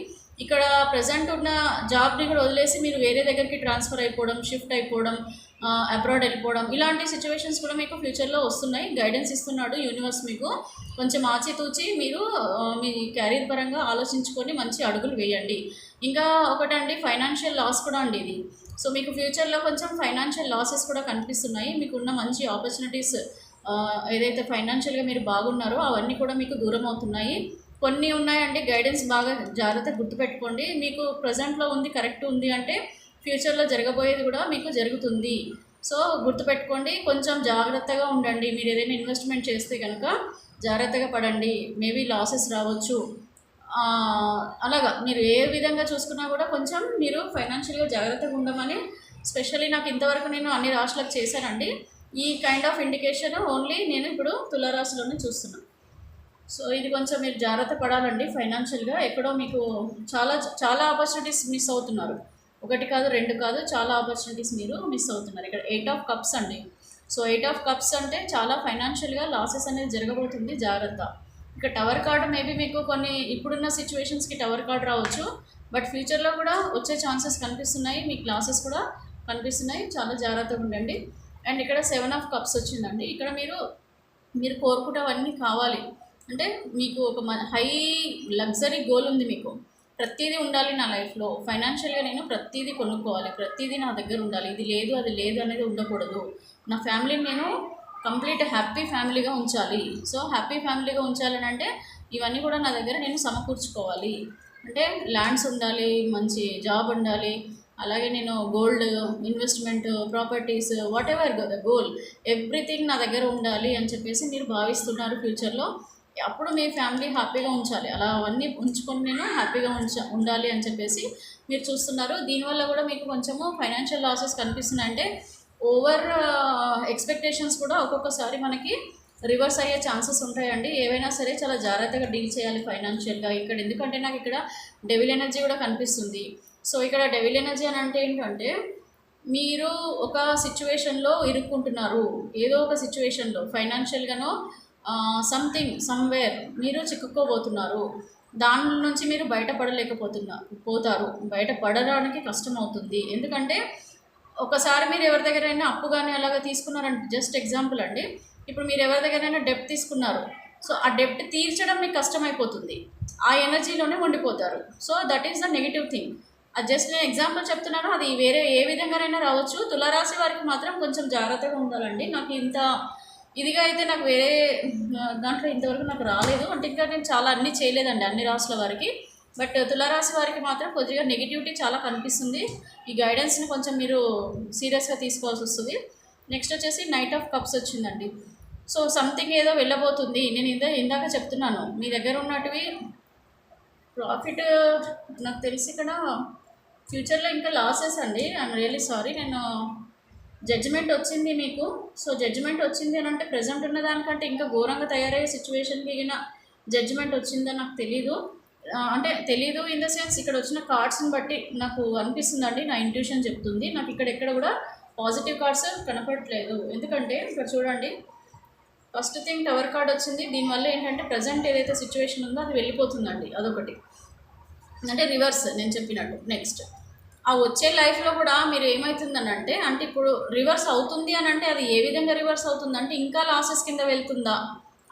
ఇక్కడ ప్రజెంట్ ఉన్న జాబ్ని కూడా వదిలేసి మీరు వేరే దగ్గరికి ట్రాన్స్ఫర్ అయిపోవడం, షిఫ్ట్ అయిపోవడం, అబ్రాడ్ వెళ్ళిపోవడం, ఇలాంటి సిచ్యువేషన్స్ కూడా మీకు ఫ్యూచర్లో వస్తున్నాయి. గైడెన్స్ ఇస్తున్నాడు యూనివర్స్ మీకు. కొంచెం ఆచితూచి మీరు మీ క్యారియర్ పరంగా ఆలోచించుకొని మంచి అడుగులు వేయండి. ఇంకా ఒకటండి, ఫైనాన్షియల్ లాస్ కూడా అండి ఇది. సో మీకు ఫ్యూచర్లో కొంచెం ఫైనాన్షియల్ లాసెస్ కూడా కనిపిస్తున్నాయి. మీకున్న మంచి ఆపర్చునిటీస్ ఏదైతే ఫైనాన్షియల్గా మీరు బాగున్నారో అవన్నీ కూడా మీకు దూరం అవుతున్నాయి. కొన్ని ఉన్నాయండి, గైడెన్స్ బాగా జాగ్రత్తగా గుర్తుపెట్టుకోండి. మీకు ప్రజెంట్లో ఉంది కరెక్ట్ ఉంది అంటే ఫ్యూచర్లో జరగబోయేది కూడా మీకు జరుగుతుంది. సో గుర్తుపెట్టుకోండి, కొంచెం జాగ్రత్తగా ఉండండి. మీరు ఏదైనా ఇన్వెస్ట్మెంట్ చేస్తే కనుక జాగ్రత్తగా పడండి. మేబీ లాసెస్ రావచ్చు. అలాగా మీరు ఏ విధంగా చూసుకున్నా కూడా కొంచెం మీరు ఫైనాన్షియల్గా జాగ్రత్తగా ఉండమని స్పెషల్లీ నాకు ఇంతవరకు నేను అన్ని రాశులకు చేశానండి. ఈ కైండ్ ఆఫ్ ఇండికేషన్ ఓన్లీ నేను ఇప్పుడు తులారాశిలోనే చూస్తున్నాను. సో ఇది కొంచెం మీరు జాగ్రత్త పడాలండి. ఫైనాన్షియల్గా ఎక్కడో మీకు చాలా చాలా ఆపర్చునిటీస్ మిస్ అవుతున్నారు. 1 కాదు 2 కాదు, చాలా ఆపర్చునిటీస్ మీరు మిస్ అవుతున్నారు. ఇక్కడ 8 ఆఫ్ కప్స్ అండి. సో 8 ఆఫ్ కప్స్ అంటే చాలా ఫైనాన్షియల్గా లాసెస్ అనేది జరగబోతుంది, జాగ్రత్త. ఇక టవర్ కార్డు మేబీ మీకు కొన్ని ఇప్పుడున్న సిచ్యువేషన్స్కి టవర్ కార్డు రావచ్చు, బట్ ఫ్యూచర్లో కూడా వచ్చే ఛాన్సెస్ కనిపిస్తున్నాయి. మీకు లాసెస్ కూడా కనిపిస్తున్నాయి, చాలా జాగ్రత్తగా ఉండండి. అండ్ ఇక్కడ 7 ఆఫ్ కప్స్ వచ్చిందండి. ఇక్కడ మీరు కోరుకుంటేవన్నీ కావాలి అంటే మీకు ఒక హై లగ్జరీ గోల్ ఉంది. మీకు ప్రతిదీ ఉండాలి నా లైఫ్లో, ఫైనాన్షియల్గా నేను ప్రతిదీ కొనుక్కోవాలి, ప్రతిదీ నా దగ్గర ఉండాలి, ఇది లేదు అది లేదు అనేది ఉండకూడదు, నా ఫ్యామిలీని నేను కంప్లీట్ హ్యాపీ ఫ్యామిలీగా ఉంచాలి. సో హ్యాపీ ఫ్యామిలీగా ఉంచాలని అంటే ఇవన్నీ కూడా నా దగ్గర నేను సమకూర్చుకోవాలి. అంటే ల్యాండ్స్ ఉండాలి, మంచి జాబ్ ఉండాలి, అలాగే నేను gold investment, properties, what ever goal everything నా దగ్గర ఉండాలి అని చెప్పేసి మీరు భావిస్తున్నారు ఫ్యూచర్లో. అప్పుడు మీ ఫ్యామిలీ హ్యాపీగా ఉంచాలి, అలా అవన్నీ ఉంచుకొని నేను హ్యాపీగా ఉండాలి అని చెప్పేసి మీరు చూస్తున్నారు. దీనివల్ల కూడా మీకు కొంచెము ఫైనాన్షియల్ లాసెస్ కనిపిస్తున్నాయి. అంటే ఓవర్ ఎక్స్పెక్టేషన్స్ కూడా ఒక్కొక్కసారి మనకి రివర్స్ అయ్యే ఛాన్సెస్ ఉంటాయండి. ఏవైనా సరే చాలా జాగ్రత్తగా డీల్ చేయాలి ఫైనాన్షియల్గా ఇక్కడ. ఎందుకంటే నాకు ఇక్కడ డెవిల్ ఎనర్జీ కూడా కనిపిస్తుంది. సో ఇక్కడ డెవిల్ ఎనర్జీ అని అంటే ఏంటంటే మీరు ఒక సిచ్యువేషన్లో ఇరుక్కుంటున్నారు, ఏదో ఒక సిచ్యువేషన్లో ఫైనాన్షియల్గానో సంథింగ్ సమ్వేర్ మీరు చిక్కుకోబోతున్నారు. దాని నుంచి మీరు పోతారు, బయటపడడానికి కష్టం అవుతుంది. ఎందుకంటే ఒకసారి మీరు ఎవరి దగ్గరైనా అప్పు కానీ అలాగా తీసుకున్నారంటే, జస్ట్ ఎగ్జాంపుల్ అండి, ఇప్పుడు మీరు ఎవరి దగ్గరైనా డెప్ట్ తీసుకున్నారు, సో ఆ డెప్ట్ తీర్చడం మీకు కష్టమైపోతుంది, ఆ ఎనర్జీలోనే ఉండిపోతారు. So that is the negative thing. అది జస్ట్ నేను ఎగ్జాంపుల్ చెప్తున్నాను, అది వేరే ఏ విధంగానైనా రావచ్చు. తులారాశి వారికి మాత్రం కొంచెం జాగ్రత్తగా ఉండాలండి. నాకు ఇంత ఇదిగా అయితే నాకు వేరే దాంట్లో ఇంతవరకు నాకు రాలేదు. అంటే ఇంకా నేను చాలా అన్నీ చేయలేదండి అన్ని రాశుల వారికి. బట్ తులారాశి వారికి మాత్రం కొద్దిగా నెగిటివిటీ చాలా కనిపిస్తుంది. ఈ గైడెన్స్ని కొంచెం మీరు సీరియస్గా తీసుకోవాల్సి వస్తుంది. నెక్స్ట్ వచ్చేసి నైట్ ఆఫ్ కప్స్ వచ్చిందండి. సో సంథింగ్ ఏదో వెళ్ళబోతుంది. నేను ఇందాక చెప్తున్నాను మీ దగ్గర ఉన్నటివి ప్రాఫిట్ నాకు తెలిసి ఇక్కడ ఫ్యూచర్లో ఇంకా లాసెస్ అండి. I'm really sorry. నేను జడ్జిమెంట్ వచ్చింది మీకు. సో జడ్జిమెంట్ వచ్చింది అని అంటే ప్రజెంట్ ఉన్న దానికంటే ఇంకా ఘోరంగా తయారయ్యే సిచ్యువేషన్కి గిన జడ్జిమెంట్ వచ్చిందని నాకు తెలీదు. అంటే తెలీదు ఇన్ ద సెన్స్ ఇక్కడ వచ్చిన కార్డ్స్ని బట్టి నాకు అనిపిస్తుందండి. నా ఇంట్యూషన్ చెప్తుంది. నాకు ఇక్కడ ఎక్కడ కూడా పాజిటివ్ కార్డ్స్ కనపడట్లేదు. ఎందుకంటే ఇక్కడ చూడండి, ఫస్ట్ థింగ్ టవర్ కార్డ్ వచ్చింది. దీనివల్ల ఏంటంటే ప్రజెంట్ ఏదైతే సిచ్యువేషన్ ఉందో అది వెళ్ళిపోతుందండి. అదొకటి అంటే రివర్స్ నేను చెప్పినట్టు. నెక్స్ట్ ఆ వచ్చే లైఫ్లో కూడా మీరు ఏమవుతుందని అంటే ఇప్పుడు రివర్స్ అవుతుంది అని అంటే అది ఏ విధంగా రివర్స్ అవుతుందంటే ఇంకా లాసెస్ కింద వెళ్తుందా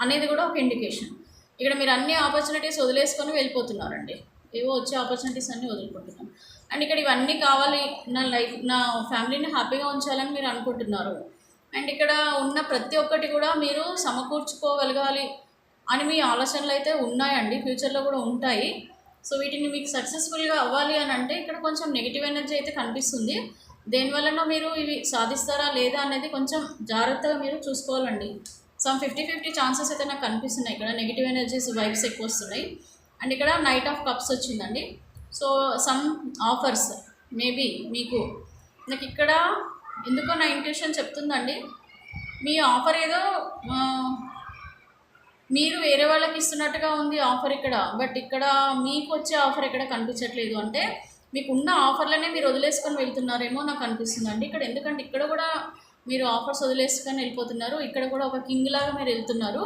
అనేది కూడా ఒక ఇండికేషన్. ఇక్కడ మీరు అన్ని ఆపర్చునిటీస్ వదిలేసుకొని వెళ్ళిపోతున్నారండి. ఏవో వచ్చే ఆపర్చునిటీస్ అన్నీ వదులుకుంటున్నాను. అండ్ ఇక్కడ ఇవన్నీ కావాలి, నా లైఫ్ నా ఫ్యామిలీని హ్యాపీగా ఉంచాలని మీరు అనుకుంటున్నారు. అండ్ ఇక్కడ ఉన్న ప్రతి ఒక్కటి కూడా మీరు సమకూర్చుకోగలగాలి అని మీ ఆలోచనలు అయితే ఉన్నాయండి. ఫ్యూచర్లో కూడా ఉంటాయి. సో వీటిని మీకు సక్సెస్ఫుల్గా అవ్వాలి అని అంటే ఇక్కడ కొంచెం నెగిటివ్ ఎనర్జీ అయితే కనిపిస్తుంది. దేనివల్లనో మీరు ఇవి సాధిస్తారా లేదా అనేది కొంచెం జాగ్రత్తగా మీరు చూసుకోవాలండి. సమ్ 50-50 ఛాన్సెస్ అయితే నాకు కనిపిస్తున్నాయి. ఇక్కడ నెగిటివ్ ఎనర్జీస్ వైబ్స్ ఎక్కువ వస్తున్నాయి. అండ్ ఇక్కడ నైట్ ఆఫ్ కప్స్ వచ్చిందండి. సో సమ్ ఆఫర్స్ మేబీ మీకు, నాకు ఇక్కడ ఎందుకో నా ఇంట్యూషన్ చెప్తుందండి, మీ ఆఫర్ ఏదో మీరు వేరే వాళ్ళకి ఇస్తున్నట్టుగా ఉంది ఆఫర్ ఇక్కడ. బట్ ఇక్కడ మీకు వచ్చే ఆఫర్ ఎక్కడ కనిపించట్లేదు. అంటే మీకు ఉన్న ఆఫర్లనే మీరు వదిలేసుకొని వెళ్తున్నారేమో నాకు అనిపిస్తుందండి ఇక్కడ. ఎందుకంటే ఇక్కడ కూడా మీరు ఆఫర్స్ వదిలేసుకొని వెళ్ళిపోతున్నారు. ఇక్కడ కూడా ఒక కింగ్ లాగా మీరు వెళ్తున్నారు.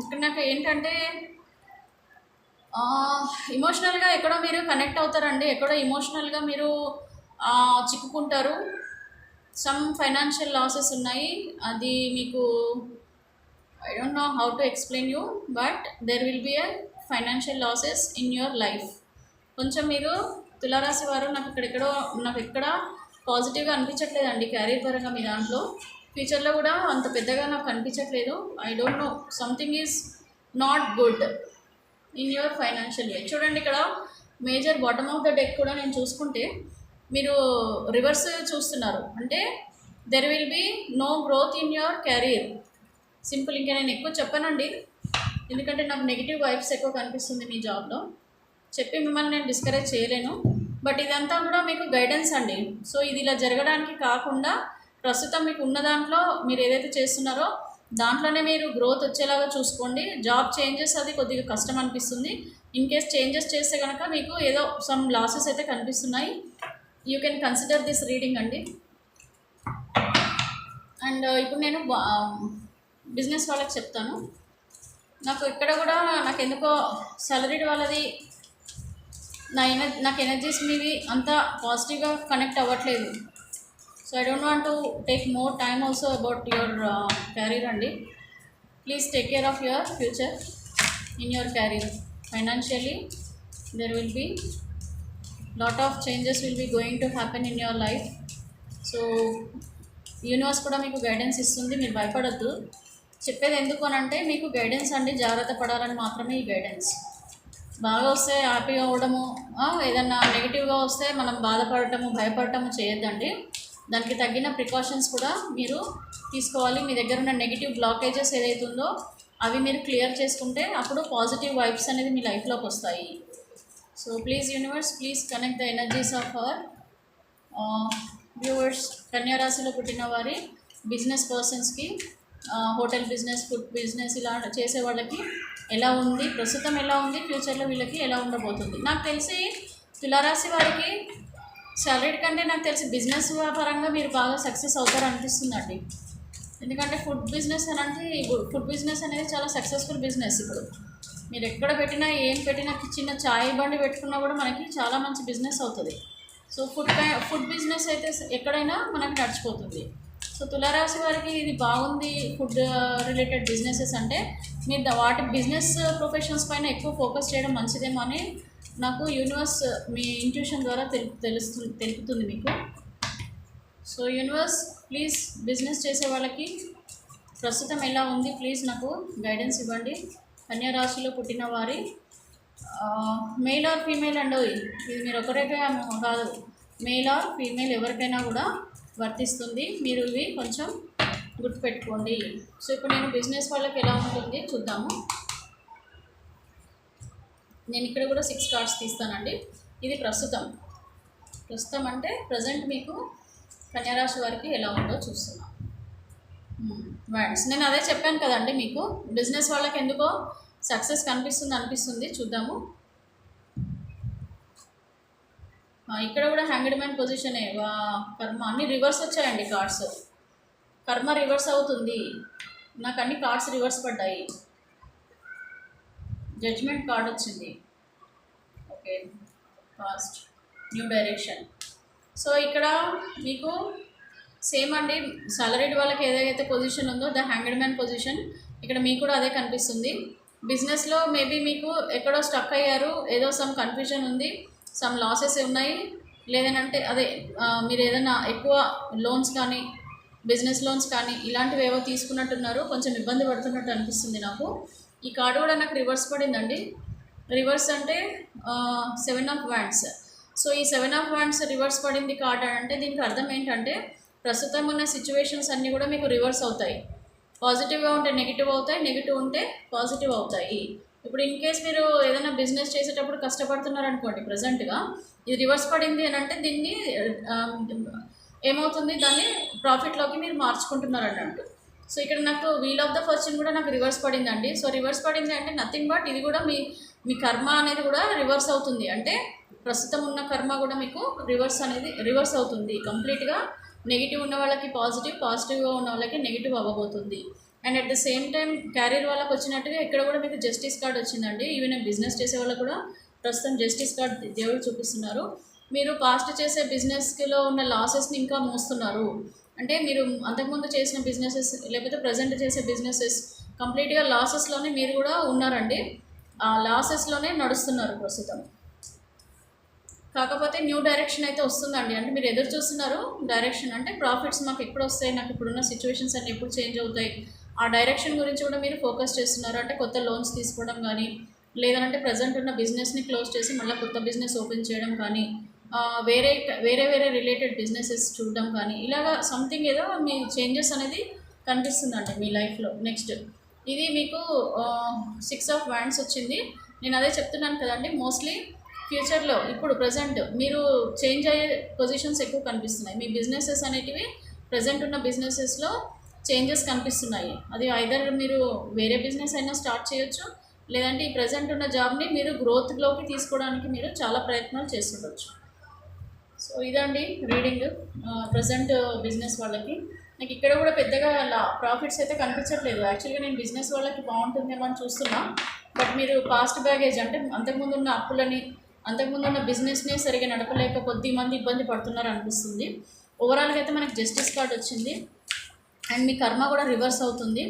ఇక్కడ నాకు ఏంటంటే ఇమోషనల్గా ఎక్కడో మీరు కనెక్ట్ అవుతారండి. ఎక్కడో ఇమోషనల్గా మీరు చిక్కుకుంటారు. సమ్ ఫైనాన్షియల్ లాసెస్ ఉన్నాయి. అది మీకు I don't know how to explain you, but there will be a financial losses in your life. కొంచెం మీరు తులారాశి వారు నాకు ఎక్కడ పాజిటివ్గా అనిపించట్లేదండి క్యారియర్ పరంగా మీ దాంట్లో. ఫ్యూచర్లో కూడా అంత పెద్దగా నాకు కనిపించట్లేదు. I don't know, something is not good in your financial way. చూడండి ఇక్కడ major bottom of the deck కూడా నేను చూసుకుంటే మీరు రివర్స్ చూస్తున్నారు. అంటే there will be no growth in your career. Simple. ఇంకా నేను ఎక్కువ చెప్పానండి, ఎందుకంటే నాకు నెగిటివ్ వైబ్స్ ఎక్కువ కనిపిస్తుంది మీ జాబ్లో. చెప్పి మిమ్మల్ని నేను డిస్కరేజ్ చేయలేను. బట్ ఇదంతా కూడా మీకు గైడెన్స్ అండి. సో ఇది ఇలా జరగడానికి కాకుండా ప్రస్తుతం మీకు ఉన్న దాంట్లో మీరు ఏదైతే చేస్తున్నారో దాంట్లోనే మీరు గ్రోత్ వచ్చేలాగా చూసుకోండి. జాబ్ చేంజెస్ అది కొద్దిగా కష్టం అనిపిస్తుంది. ఇన్ కేస్ చేంజెస్ చేస్తే కనుక మీకు ఏదో సమ్ లాసెస్ అయితే కనిపిస్తున్నాయి. You can consider this reading అండి. అండ్ ఇప్పుడు నేను బిజినెస్ వాళ్ళకి చెప్తాను. నాకు ఇక్కడ కూడా నాకు ఎందుకో సాలరీడ్ వాళ్ళది నాకు ఎనర్జీస్ మీవి అంత పాజిటివ్గా కనెక్ట్ అవ్వట్లేదు. So I don't want to take more time also about your career అండి. Please take care of your future in your career. Financially there will be lot of changes will be going to happen in your life. So universe కూడా మీకు guidance ఇస్తుంది. మీరు భయపడద్దు. చెప్పేది ఎందుకు అని అంటే మీకు గైడెన్స్ అండి. జాగ్రత్త పడాలని మాత్రమే ఈ గైడెన్స్. బాగా వస్తే హ్యాపీగా అవ్వడము, ఏదన్నా నెగిటివ్గా వస్తే మనం బాధపడటము భయపడటము చేయొద్దండి. దానికి తగ్గిన ప్రికాషన్స్ కూడా మీరు తీసుకోవాలి. మీ దగ్గర ఉన్న నెగిటివ్ బ్లాకేజెస్ ఏదైతే ఉందో అవి మీరు క్లియర్ చేసుకుంటే అప్పుడు పాజిటివ్ వైబ్స్ అనేది మీ లైఫ్లోకి వస్తాయి. So please universe, please connect the energies of our viewers. కన్యా రాశిలో పుట్టిన వారి బిజినెస్ పర్సన్స్కి, హోటల్ బిజినెస్, ఫుడ్ బిజినెస్ ఇలా చేసే వాళ్ళకి ఎలా ఉంది, ప్రస్తుతం ఎలా ఉంది, ఫ్యూచర్లో వీళ్ళకి ఎలా ఉండబోతుంది. నాకు తెలిసి తులారాశి వారికి సాలరీ కంటే నాకు తెలిసి బిజినెస్ పరంగా మీరు బాగా సక్సెస్ అవుతారు అనిపిస్తుందండి. ఎందుకంటే ఫుడ్ బిజినెస్ అనేది చాలా సక్సెస్ఫుల్ బిజినెస్. ఇప్పుడు మీరు ఎక్కడ పెట్టినా ఏం పెట్టినా, చిన్న చాయ్ బండి పెట్టుకున్నా కూడా మనకి చాలా మంచి బిజినెస్ అవుతుంది. సో ఫుడ్ బిజినెస్ అయితే ఎక్కడైనా మనకి నడిచిపోతుంది. సో తులారాశి వారికి ఇది బాగుంది. ఫుడ్ రిలేటెడ్ బిజినెసెస్ అంటే మీరు వాటి బిజినెస్ ప్రొఫెషన్స్ పైన ఎక్కువ ఫోకస్ చేయడం మంచిదేమో అని నాకు యూనివర్స్ మీ ఇంట్యూషన్ ద్వారా తెలుపుతుంది మీకు. సో యూనివర్స్, ప్లీజ్ బిజినెస్ చేసే వాళ్ళకి ప్రస్తుతం ఎలా ఉంది ప్లీజ్ నాకు గైడెన్స్ ఇవ్వండి. కన్యా రాశిలో పుట్టిన వారి మెయిల్ ఆర్ ఫీమేల్ అండి. ఇది మీరు ఒకరైతే కాదు, మెయిల్ ఆర్ ఫీమేల్ ఎవరికైనా కూడా వర్తిస్తుంది. మీరు ఇవి కొంచెం గుర్తుపెట్టుకోండి. సో ఇప్పుడు నేను బిజినెస్ వాళ్ళకి ఎలా ఉంటుంది చూద్దాము. నేను ఇక్కడ కూడా 6 కార్డ్స్ తీస్తానండి. ఇది ప్రస్తుతం అంటే ప్రజెంట్ మీకు కన్యారాశి వారికి ఎలా ఉందో చూస్తున్నాం. వ్యాండ్స్, నేను అదే చెప్పాను కదండి మీకు, బిజినెస్ వాళ్ళకి ఎందుకో సక్సెస్ అనిపిస్తుంది. చూద్దాము. ఇక్కడ కూడా హ్యాంగ్డ్ మ్యాన్ పొజిషనే. కర్మ అన్ని రివర్స్ వచ్చాయండి కార్డ్స్. కర్మ రివర్స్ అవుతుంది. నాకు అన్ని కార్డ్స్ రివర్స్ పడ్డాయి. జడ్జ్మెంట్ కార్డ్ వచ్చింది. Okay, fast new direction. So ఇక్కడ మీకు సేమ్ అండి, సాలరీడ్ వాళ్ళకి ఏదైతే పొజిషన్ ఉందో ద హ్యాంగ్డ్ మ్యాన్ పొజిషన్, ఇక్కడ మీకు కూడా అదే కనిపిస్తుంది. బిజినెస్లో మేబీ మీకు ఎక్కడో స్టక్ అయ్యారు, ఏదో సమ్ కన్ఫ్యూజన్ ఉంది, సమ్ లాసెస్ ఉన్నాయి, లేదనంటే అదే మీరు ఏదైనా ఎక్కువ లోన్స్ కానీ బిజినెస్ లోన్స్ కానీ ఇలాంటివి ఏవో తీసుకున్నట్టున్నారు, కొంచెం ఇబ్బంది పడుతున్నట్టు అనిపిస్తుంది నాకు. ఈ కార్డు కూడా నాకు రివర్స్ పడిందండి. రివర్స్ అంటే 7 ఆఫ్ వ్యాండ్స్. సో ఈ 7 ఆఫ్ వ్యాండ్స్ రివర్స్ పడింది కార్డ్ అంటే దీనికి అర్థం ఏంటంటే ప్రస్తుతం ఉన్న సిచ్యువేషన్స్ అన్నీ కూడా మీకు రివర్స్ అవుతాయి. పాజిటివ్గా ఉంటే నెగిటివ్ అవుతాయి, నెగిటివ్ ఉంటే పాజిటివ్ అవుతాయి. ఇప్పుడు ఇన్ కేస్ మీరు ఏదైనా బిజినెస్ చేసేటప్పుడు కష్టపడుతున్నారు అనుకోండి, ప్రజెంట్గా ఇది రివర్స్ పడింది అని అంటే దీన్ని ఏమవుతుంది, దాన్ని ప్రాఫిట్లోకి మీరు మార్చుకుంటున్నారు అన్నట్టు. సో ఇక్కడ నాకు వీల్ ఆఫ్ ద ఫార్చ్యూన్ కూడా నాకు రివర్స్ పడిందండి. సో రివర్స్ పడింది అంటే నథింగ్ బట్ ఇది కూడా మీ కర్మ అనేది కూడా రివర్స్ అవుతుంది. అంటే ప్రస్తుతం ఉన్న కర్మ కూడా మీకు రివర్స్ అవుతుంది కంప్లీట్గా. నెగిటివ్ ఉన్న వాళ్ళకి పాజిటివ్గా ఉన్న వాళ్ళకి నెగిటివ్ అవ్వబోతుంది. And at the same time career వాళ్ళకి వచ్చినట్టుగా ఇక్కడ కూడా మీకు జస్టిస్ కార్డ్ వచ్చిందండి. ఈవెన్ బిజినెస్ చేసే వాళ్ళకు కూడా ప్రస్తుతం జస్టిస్ కార్డ్ దేవుడు చూపిస్తున్నారు. మీరు పాస్ట్ చేసే బిజినెస్లో ఉన్న లాసెస్ని ఇంకా మోస్తున్నారు. అంటే మీరు అంతకుముందు చేసిన బిజినెసెస్ లేకపోతే ప్రజెంట్ చేసే బిజినెసెస్ కంప్లీట్గా లాసెస్లోనే మీరు కూడా ఉన్నారండి. ఆ లాసెస్లోనే నడుస్తున్నారు ప్రస్తుతం. కాకపోతే న్యూ డైరెక్షన్ అయితే వస్తుందండి. అంటే మీరు ఎదురు చూస్తున్నారు డైరెక్షన్, అంటే ప్రాఫిట్స్ మాకు ఎప్పుడు వస్తాయి, నాకు ఇప్పుడున్న సిచ్యువేషన్స్ అన్నీ ఎప్పుడు చేంజ్ అవుతాయి, ఆ డైరెక్షన్ గురించి కూడా మీరు ఫోకస్ చేస్తున్నారు. అంటే కొత్త లోన్స్ తీసుకోవడం కానీ, లేదంటే ప్రజెంట్ ఉన్న బిజినెస్ని క్లోజ్ చేసి మళ్ళీ కొత్త బిజినెస్ ఓపెన్ చేయడం కానీ, వేరే రిలేటెడ్ బిజినెసెస్ చూడడం కానీ, ఇలాగా సంథింగ్ ఏదో మీ చేంజెస్ అనేది కనిపిస్తుందండి మీ లైఫ్లో. నెక్స్ట్ ఇది మీకు 6 ఆఫ్ వ్యాండ్స్ వచ్చింది. నేను అదే చెప్తున్నాను కదండి, మోస్ట్లీ ఫ్యూచర్లో ఇప్పుడు ప్రజెంట్ మీరు చేంజ్ అయ్యే పొజిషన్స్ ఎక్కువ కనిపిస్తున్నాయి. మీ బిజినెసెస్ అనేటివి ప్రజెంట్ ఉన్న బిజినెసెస్లో చేంజెస్ కనిపిస్తున్నాయి. అది ఐదర్ మీరు వేరే బిజినెస్ అయినా స్టార్ట్ చేయొచ్చు, లేదంటే ఈ ప్రజెంట్ ఉన్న జాబ్ని మీరు గ్రోత్లోకి తీసుకోవడానికి మీరు చాలా ప్రయత్నాలు చేస్తుండొచ్చు. సో ఇదండి రీడింగ్ ప్రజెంట్ బిజినెస్ వాళ్ళకి. నాకు ఇక్కడ కూడా పెద్దగా ప్రాఫిట్స్ అయితే కనిపించట్లేదు. యాక్చువల్గా నేను బిజినెస్ వాళ్ళకి బాగుంటుందేమో అని చూస్తున్నా, బట్ మీరు పాస్ట్ బ్యాగేజ్ అంటే అంతకుముందు ఉన్న అప్పులని, అంతకుముందు ఉన్న బిజినెస్ని సరిగా నడపలేక కొద్ది మంది ఇబ్బంది పడుతున్నారు అనిపిస్తుంది. ఓవరాల్గా అయితే మనకి జస్టిస్ కార్డ్ వచ్చింది. అండ్ మీ కర్మ కూడా రివర్స్ అవుతుంది.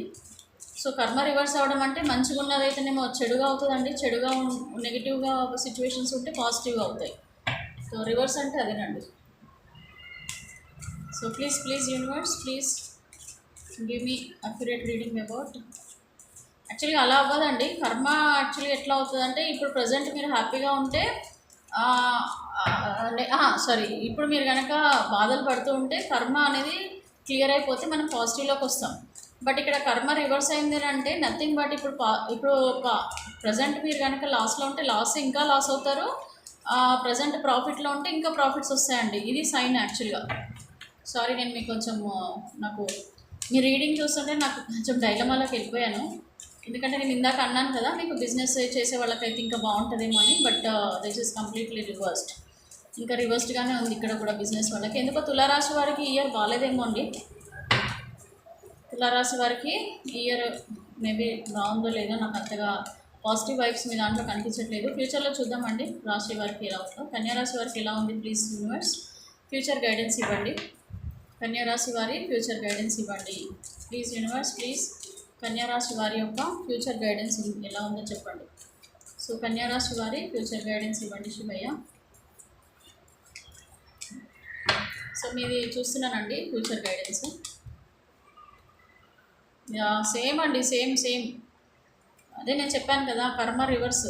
సో కర్మ రివర్స్ అవ్వడం అంటే మంచిగా ఉన్నదైతేనేమో చెడుగా అవుతుందండి, చెడుగా నెగిటివ్గా సిచ్యువేషన్స్ ఉంటే పాజిటివ్గా అవుతాయి. సో రివర్స్ అంటే అదేనండి. So please universe, please give me accurate reading about. యాక్చువల్గా అలా అవ్వదండి. కర్మ యాక్చువల్గా ఎట్లా అవుతుందంటే ఇప్పుడు ప్రజెంట్ మీరు హ్యాపీగా ఉంటే ఇప్పుడు మీరు కనుక బాధలు పడుతూ ఉంటే కర్మ అనేది క్లియర్ అయిపోతే మనం పాజిటివ్లోకి వస్తాం. బట్ ఇక్కడ కర్మ రివర్స్ అయింది అంటే నథింగ్ బట్ ఇప్పుడు ప్రజెంట్ మీరు కనుక లాస్లో ఉంటే ఇంకా లాస్ అవుతారు, ప్రజెంట్ ప్రాఫిట్లో ఉంటే ఇంకా ప్రాఫిట్స్ వస్తాయండి. ఇది సైన్ యాక్చువల్గా. సారీ, నేను మీకు కొంచెం నాకు మీ రీడింగ్ చూస్తుంటే నాకు కొంచెం డైలమాలోకి వెళ్ళిపోయాను. ఎందుకంటే నేను ఇందాక అన్నాను కదా మీకు బిజినెస్ చేసే వాళ్ళకైతే ఇంకా బాగుంటుందేమో అని, but this is completely reversed. ఇంకా రివర్స్డ్గానే ఉంది ఇక్కడ కూడా బిజినెస్ వాళ్ళకి. ఎందుకో తులారాశి వారికి ఈ ఇయర్ బాగాలేదేమో అండి. తులారాశి వారికి ఈ ఇయర్ మేబీ బాగుందో లేదో నాకు అంతగా పాజిటివ్ వైబ్స్ మీ దాంట్లో కనిపించట్లేదు. ఫ్యూచర్లో చూద్దామండి రాశి వారికి ఎలా ఉందో. కన్యారాశి వారికి ఎలా ఉంది ప్లీజ్ యూనివర్స్ ఫ్యూచర్ గైడెన్స్ ఇవ్వండి. కన్యారాశి వారి ఫ్యూచర్ గైడెన్స్ ఇవ్వండి ప్లీజ్ యూనివర్స్. ప్లీజ్ కన్యారాశి వారి యొక్క ఫ్యూచర్ గైడెన్స్ ఎలా ఉందో చెప్పండి. సో కన్యారాశి వారి ఫ్యూచర్ గైడెన్స్ ఇవ్వండి శివయ్య. సో మీది చూస్తున్నానండి ఫ్యూచర్ గైడెన్స్. సేమ్ అండి, సేమ్ అదే నేను చెప్పాను కదా కర్మ రివర్స్.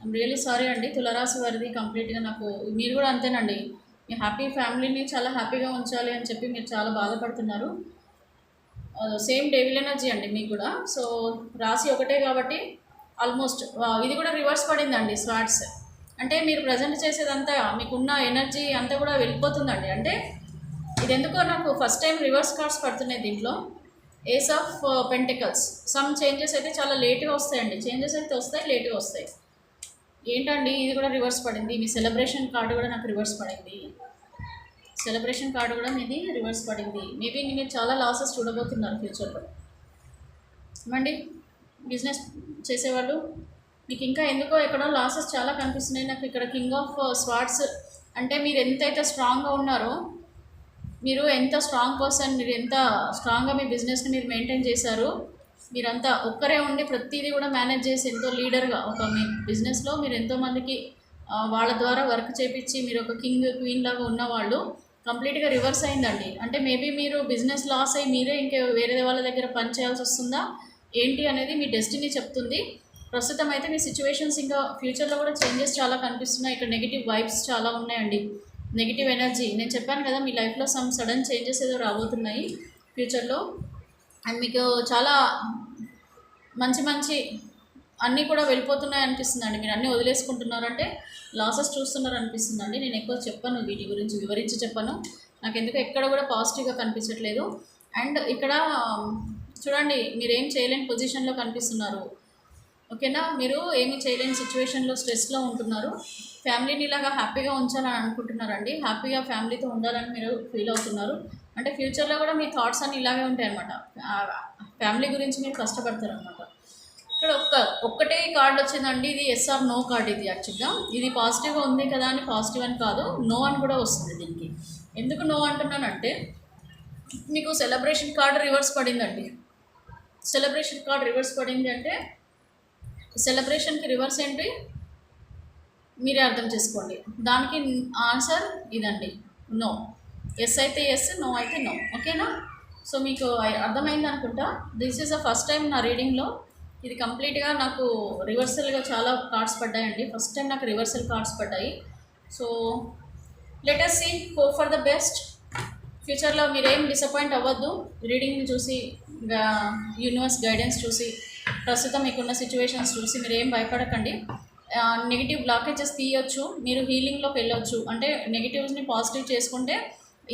ఐమ్ రియలీ సారీ అండి. తులారాశి వారిది కంప్లీట్గా నాకు, మీరు కూడా అంతేనండి. మీ హ్యాపీ ఫ్యామిలీని చాలా హ్యాపీగా ఉంచాలి అని చెప్పి మీరు చాలా బాధపడుతున్నారు. సేమ్ డెవిల్ ఎనర్జీ అండి మీకు కూడా. సో రాశి ఒకటే కాబట్టి ఆల్మోస్ట్ ఇది కూడా రివర్స్ పడిందండి స్వాట్స్. అంటే మీరు ప్రజెంట్ చేసేదంతా మీకున్న ఎనర్జీ అంతా కూడా వెళ్ళిపోతుందండి. అంటే ఇది ఎందుకో నాకు ఫస్ట్ టైం రివర్స్ కార్డ్స్ పడుతున్నాయి దీంట్లో. Ace of pentacles. Some changes అయితే చాలా లేట్గా వస్తాయండి. చేంజెస్ అయితే వస్తాయి, లేట్గా వస్తాయి. ఏంటండి ఇది కూడా రివర్స్ పడింది. మీ సెలబ్రేషన్ కార్డు కూడా నాకు రివర్స్ పడింది. సెలబ్రేషన్ కార్డు కూడా మీది రివర్స్ పడింది. మేబీ మీరు చాలా లాసెస్ చూడబోతున్నారు ఫ్యూచర్లో. ఏమండి బిజినెస్ చేసేవాళ్ళు మీకు ఇంకా ఎందుకో ఎక్కడో లాసెస్ చాలా కనిపిస్తున్నాయి నాకు ఇక్కడ. కింగ్ ఆఫ్ స్వార్డ్స్ అంటే మీరు ఎంతైతే స్ట్రాంగ్గా ఉన్నారో, మీరు ఎంత స్ట్రాంగ్ పర్సన్, మీరు ఎంత స్ట్రాంగ్గా మీ బిజినెస్ని మీరు మెయింటైన్ చేశారు. మీరంతా ఒక్కరే ఉండి ప్రతిదీ కూడా మేనేజ్ చేసి ఎంతో లీడర్గా ఒక మీ బిజినెస్లో మీరు ఎంతోమందికి వాళ్ళ ద్వారా వర్క్ చేపించి మీరు ఒక కింగ్ క్వీన్ లాగా ఉన్నవాళ్ళు కంప్లీట్గా రివర్స్ అయిందండి. అంటే మేబీ మీరు బిజినెస్ లాస్ అయ్యి మీరే ఇంకా వేరే వాళ్ళ దగ్గర పని చేయాల్సి వస్తుందా ఏంటి అనేది మీ డెస్టినీ చెప్తుంది. ప్రస్తుతం అయితే మీ సిచ్యువేషన్స్ ఇంకా ఫ్యూచర్లో కూడా చేంజెస్ చాలా కనిపిస్తున్నాయి. ఇక్కడ నెగిటివ్ వైబ్స్ చాలా ఉన్నాయండి, నెగిటివ్ ఎనర్జీ. నేను చెప్పాను కదా మీ లైఫ్లో సమ్ సడన్ చేంజెస్ ఏదో రాబోతున్నాయి ఫ్యూచర్లో. అండ్ మీకు చాలా మంచి మంచి అన్నీ కూడా వెళ్ళిపోతున్నాయి అనిపిస్తుందండి. మీరు అన్నీ వదిలేసుకుంటున్నారంటే లాసెస్ చూస్తున్నారు అనిపిస్తుందండి. నేను ఎక్కువ చెప్పను వీటి గురించి, వివరించి చెప్పను. నాకు ఎందుకు ఎక్కడ కూడా పాజిటివ్గా కనిపించట్లేదు. అండ్ ఇక్కడ చూడండి మీరేం చేయలేని పొజిషన్లో కనిపిస్తున్నారు. ఓకేనా, మీరు ఏమి చేయలేని సిచ్యువేషన్లో స్ట్రెస్లో ఉంటున్నారు. ఫ్యామిలీని ఇలాగా హ్యాపీగా ఉంచాలని అనుకుంటున్నారండి. హ్యాపీగా ఫ్యామిలీతో ఉండాలని మీరు ఫీల్ అవుతున్నారు. అంటే ఫ్యూచర్లో కూడా మీ థాట్స్ అన్నీ ఇలాగే ఉంటాయి అన్నమాట. ఫ్యామిలీ గురించి మీరు కష్టపడతారు అనమాట. ఇక్కడ ఒక్కటే కార్డు వచ్చిందండి. ఇది ఎస్ ఆర్ నో కార్డ్. ఇది యాక్చువల్గా ఇది పాజిటివ్గా ఉంది కదా అని పాజిటివ్ అని కాదు, నో అని కూడా వస్తుంది దీనికి. ఎందుకు నో అంటున్నానంటే మీకు సెలబ్రేషన్ కార్డు రివర్స్ పడిందండి. సెలబ్రేషన్ కార్డు రివర్స్ పడింది అంటే సెలబ్రేషన్కి రివర్స్ ఏంటి మీరే అర్థం చేసుకోండి. దానికి ఆన్సర్ ఇదండి, నో. ఎస్ అయితే ఎస్, నో అయితే నో. ఓకేనా, సో మీకు అర్థమైంది అనుకుంటా. This is the first time నా రీడింగ్లో ఇది కంప్లీట్గా నాకు రివర్సల్గా చాలా కార్డ్స్ పడ్డాయండి. ఫస్ట్ టైం నాకు రివర్సల్ కార్డ్స్ పడ్డాయి. So let us see, hope for the best. ఫ్యూచర్లో మీరేం డిసప్పాయింట్ అవ్వద్దు. రీడింగ్ని చూసి, యూనివర్స్ గైడెన్స్ చూసి, ప్రస్తుతం మీకున్న సిచ్యువేషన్స్ చూసి మీరు ఏం భయపడకండి. నెగిటివ్ బ్లాకేజెస్ తీయొచ్చు, మీరు హీలింగ్లోకి వెళ్ళొచ్చు. అంటే నెగిటివ్స్ని పాజిటివ్ చేసుకుంటే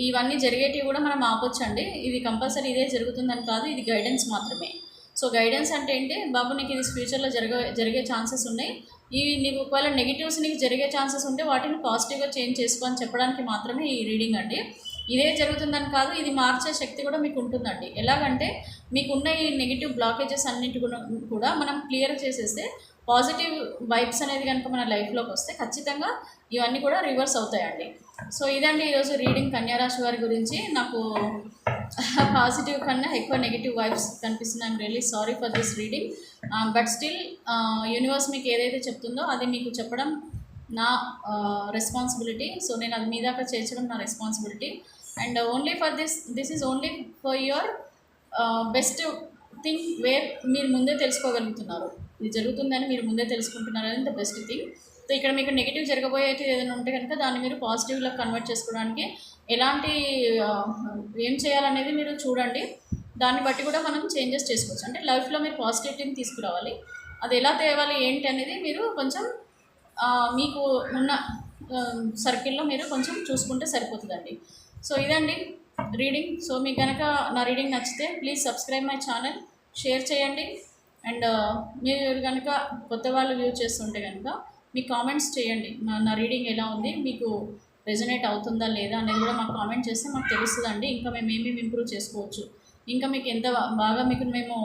ఇవన్నీ జరిగేటివి కూడా మనం ఆపొచ్చండి. ఇది కంపల్సరీ ఇదే జరుగుతుందని కాదు, ఇది గైడెన్స్ మాత్రమే. సో గైడెన్స్ అంటే ఏంటి, బాబు నీకు ఇది ఫ్యూచర్లో జరిగే ఛాన్సెస్ ఉన్నాయి, ఇవి నీకు ఒకవేళ నెగిటివ్స్ నీకు జరిగే ఛాన్సెస్ ఉంటే వాటిని పాజిటివ్గా చేంజ్ చేసుకో అని చెప్పడానికి మాత్రమే ఈ రీడింగ్ అండి. ఇదే జరుగుతుందని కాదు, ఇది మార్చే శక్తి కూడా మీకు ఉంటుందండి. ఎలాగంటే మీకున్న ఈ నెగిటివ్ బ్లాకేజెస్ అన్నింటి కూడా మనం క్లియర్ చేసేస్తే పాజిటివ్ వైబ్స్ అనేది కనుక మన లైఫ్లోకి వస్తే ఖచ్చితంగా ఇవన్నీ కూడా రివర్స్ అవుతాయండి. సో ఇదండి ఈరోజు రీడింగ్ కన్యారాశి వారి గురించి. నాకు పాజిటివ్ కన్నా ఎక్కువ నెగిటివ్ వైబ్స్ కనిపిస్తున్నాయి. I'm really sorry for this reading. But still universe మీకు ఏదైతే చెప్తుందో అది మీకు చెప్పడం నా రెస్పాన్సిబిలిటీ. సో నేను అది మీ దాకా చేర్చడం నా responsibility. And only for this is only for your best thing, where మీరు ముందే తెలుసుకోగలుగుతున్నారు ఇది జరుగుతుందని మీరు ముందే తెలుసుకుంటున్నారు అనేది ద బెస్ట్ థింగ్. సో ఇక్కడ మీకు నెగిటివ్ జరగబోయే ఏదైనా ఉంటే కనుక దాన్ని మీరు పాజిటివ్లో కన్వర్ట్ చేసుకోవడానికి ఎలాంటి ఏం చేయాలనేది మీరు చూడండి. దాన్ని బట్టి కూడా మనం చేంజెస్ చేసుకోవచ్చు. అంటే లైఫ్లో మీరు పాజిటివిటీని తీసుకురావాలి. అది ఎలా తేవాలి ఏంటి అనేది మీరు కొంచెం మీకు ఉన్న సర్కిల్లో మీరు కొంచెం చూసుకుంటే సరిపోతుందండి. సో ఇదండి రీడింగ్. సో మీకు కనుక నా రీడింగ్ నచ్చితే please subscribe my channel, share చేయండి. అండ్ మీరు కనుక కొత్త వాళ్ళు వ్యూ చేస్తుంటే కనుక మీ కామెంట్స్ చేయండి. నా రీడింగ్ ఎలా ఉంది, మీకు రెజనేట్ అవుతుందా లేదా అనేది కూడా మాకు కామెంట్ చేస్తే మాకు తెలుస్తుందండి. ఇంకా మేము ఏమేమి ఇంప్రూవ్ చేసుకోవచ్చు, ఇంకా మీకు ఎంత బాగా మీకు మేము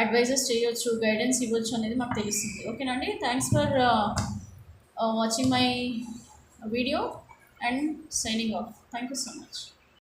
అడ్వైజెస్ చేయొచ్చు, గైడెన్స్ ఇవ్వచ్చు అనేది మాకు తెలుస్తుంది. ఓకేనండి, thanks for watching my video and signing off. Thank you so much.